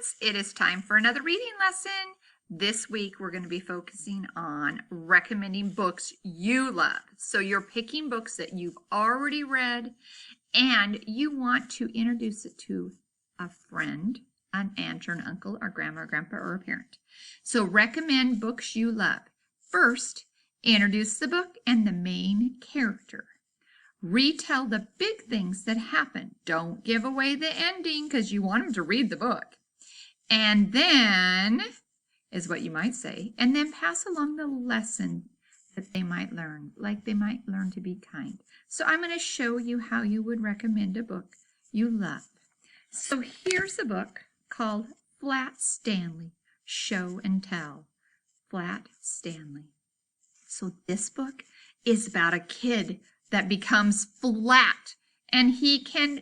friends, it is time for another reading lesson. This week we're going to be focusing on recommending books you love. So you're picking books that you've already read and you want to introduce it to a friend, an aunt or an uncle or grandma or grandpa or a parent. So recommend books you love. First, introduce the book and the main character. Retell the big things that happen. Don't give away the ending because you want them to read the book. And then, is what you might say, and then pass along the lesson that they might learn, like they might learn to be kind. So I'm going to show you how you would recommend a book you love. So here's a book called Flat Stanley, Show and Tell. Flat Stanley. So this book is about a kid that becomes flat, and he can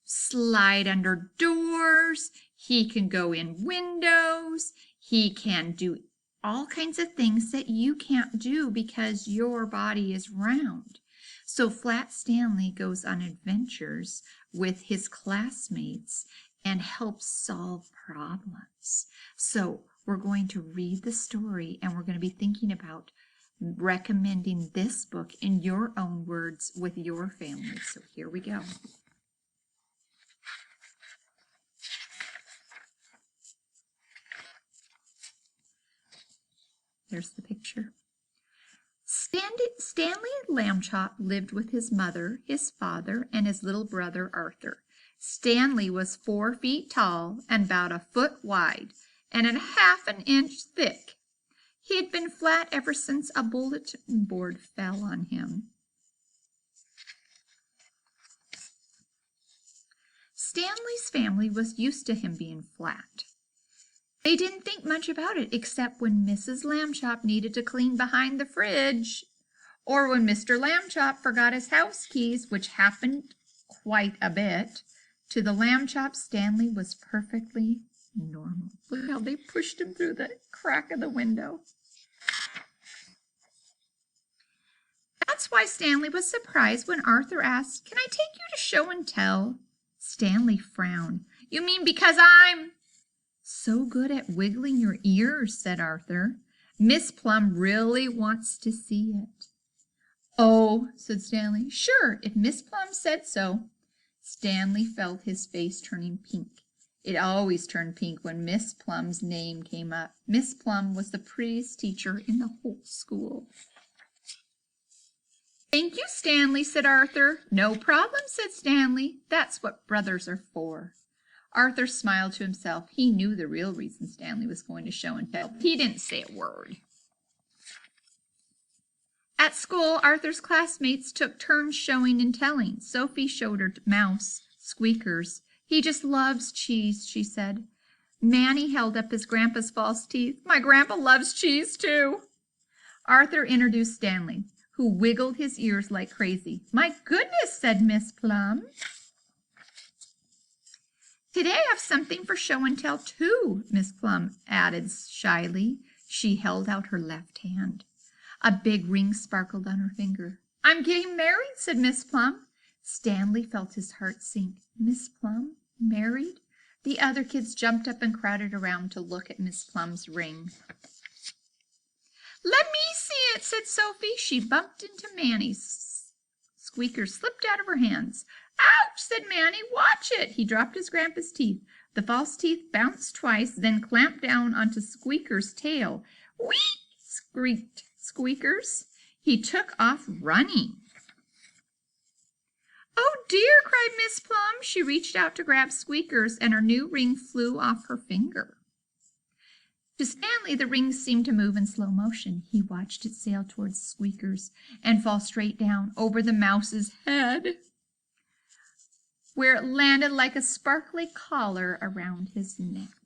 slide under doors, he can go in windows, he can do all kinds of things that you can't do because your body is round. So Flat Stanley goes on adventures with his classmates and helps solve problems. So we're going to read the story and we're going to be thinking about recommending this book in your own words with your family. So here we go. There's the picture. Stanley Lambchop lived with his mother, his father, and his little brother Arthur. Stanley was 4 feet tall and about 1 foot wide and a half an inch thick. He had been flat ever since a bulletin board fell on him. Stanley's family was used to him being flat. They didn't think much about it except when Mrs. Lambchop needed to clean behind the fridge, or when Mr. Lambchop forgot his house keys, which happened quite a bit. To the Lambchop, Stanley was perfectly normal. Look how they pushed him through the crack of the window. That's why Stanley was surprised when Arthur asked, "Can I take you to show and tell?" Stanley frowned. "You mean because I'm so good at wiggling your ears," said Arthur. "Miss Plum really wants to see it." "Oh," said Stanley. "Sure, if Miss Plum said so." Stanley felt his face turning pink. It always turned pink when Miss Plum's name came up. Miss Plum was the prettiest teacher in the whole school. "Thank you, Stanley," said Arthur. "No problem," said Stanley. "That's what brothers are for." Arthur smiled to himself. He knew the real reason Stanley was going to show and tell. He didn't say a word. At school, Arthur's classmates took turns showing and telling. Sophie showed her mouse, Squeakers. "He just loves cheese," she said. Manny held up his grandpa's false teeth. "My grandpa loves cheese, too." Arthur introduced Stanley, who wiggled his ears like crazy. "My goodness," said Miss Plum. "Today I have something for show and tell, too," Miss Plum added shyly. She held out her left hand. A big ring sparkled on her finger. "I'm getting married," said Miss Plum. Stanley felt his heart sink. Miss Plum? Married? The other kids jumped up and crowded around to look at Miss Plum's ring. "Let me see it," said Sophie. She bumped into Manny's. Squeakers slipped out of her hands. "Ouch," said Manny. "Watch it." He dropped his grandpa's teeth. The false teeth bounced twice, then clamped down onto Squeaker's tail. "Whee!" squeaked Squeakers. He took off running. "Oh dear," cried Miss Plum. She reached out to grab Squeakers, and her new ring flew off her finger. To Stanley, the ring seemed to move in slow motion. He watched it sail towards Squeakers and fall straight down over the mouse's head, where it landed like a sparkly collar around his neck.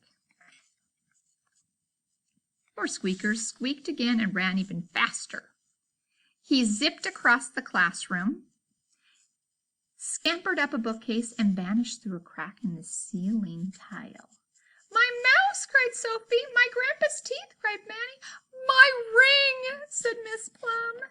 Poor Squeakers squeaked again and ran even faster. He zipped across the classroom, scampered up a bookcase, and vanished through a crack in the ceiling tile. "My mouse!" cried Sophie. "My grandpa's teeth!" cried Manny. "My ring!" said Miss Plum.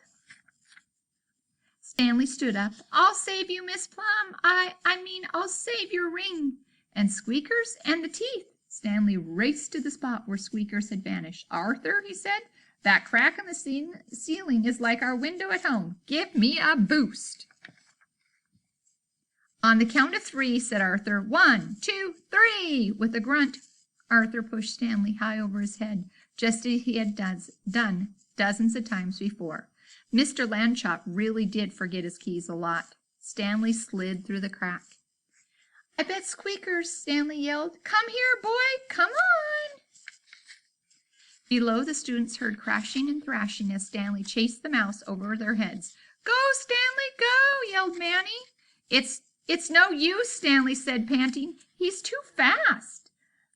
Stanley stood up. "I'll save you, Miss Plum. I mean, I'll save your ring." "And Squeakers and the teeth," Stanley raced to the spot where Squeakers had vanished. "Arthur," he said, "that crack in the ceiling is like our window at home. Give me a boost." "On the count of 3, said Arthur. 1, 2, 3. With a grunt, Arthur pushed Stanley high over his head, just as he had done dozens of times before. Mr. Landchop really did forget his keys a lot. Stanley slid through the crack. "I bet Squeakers," Stanley yelled. "Come here, boy, come on." Below, the students heard crashing and thrashing as Stanley chased the mouse over their heads. "Go, Stanley, go," yelled Manny. It's no use," Stanley said, panting. "He's too fast."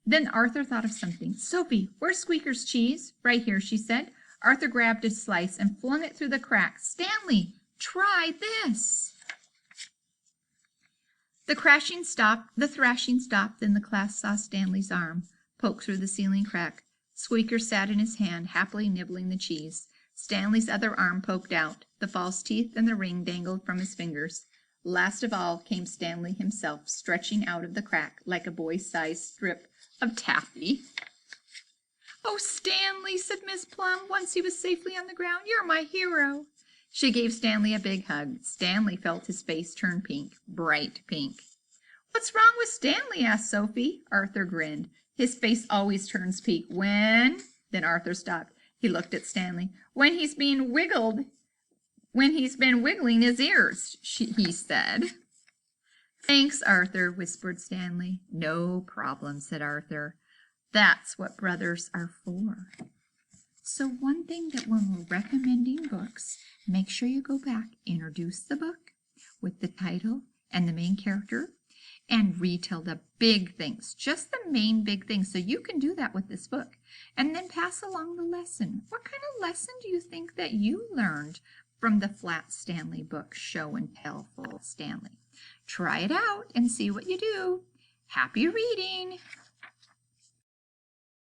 Then Arthur thought of something. "Sophie, where's Squeaker's cheese?" "Right here," she said. Arthur grabbed a slice and flung it through the crack. "Stanley, try this." The thrashing stopped, then the class saw Stanley's arm poke through the ceiling crack. Squeaker sat in his hand, happily nibbling the cheese. Stanley's other arm poked out. The false teeth and the ring dangled from his fingers. Last of all came Stanley himself, stretching out of the crack like a boy-sized strip of taffy. "Oh, Stanley," said Miss Plum, once he was safely on the ground, "you're my hero." She gave Stanley a big hug. Stanley felt his face turn pink, bright pink. "What's wrong with Stanley?" asked Sophie. Arthur grinned. "His face always turns pink when—" Then Arthur stopped. He looked at Stanley. When he's been wiggling his ears," he said. "Thanks, Arthur," whispered Stanley. "No problem," said Arthur. "That's what brothers are for." So one thing that when we're recommending books, make sure you go back, introduce the book with the title and the main character, and retell the big things, just the main big things. So you can do that with this book. And then pass along the lesson. What kind of lesson do you think that you learned from the Flat Stanley book, Show and Tell Full Stanley? Try it out and see what you do. Happy reading!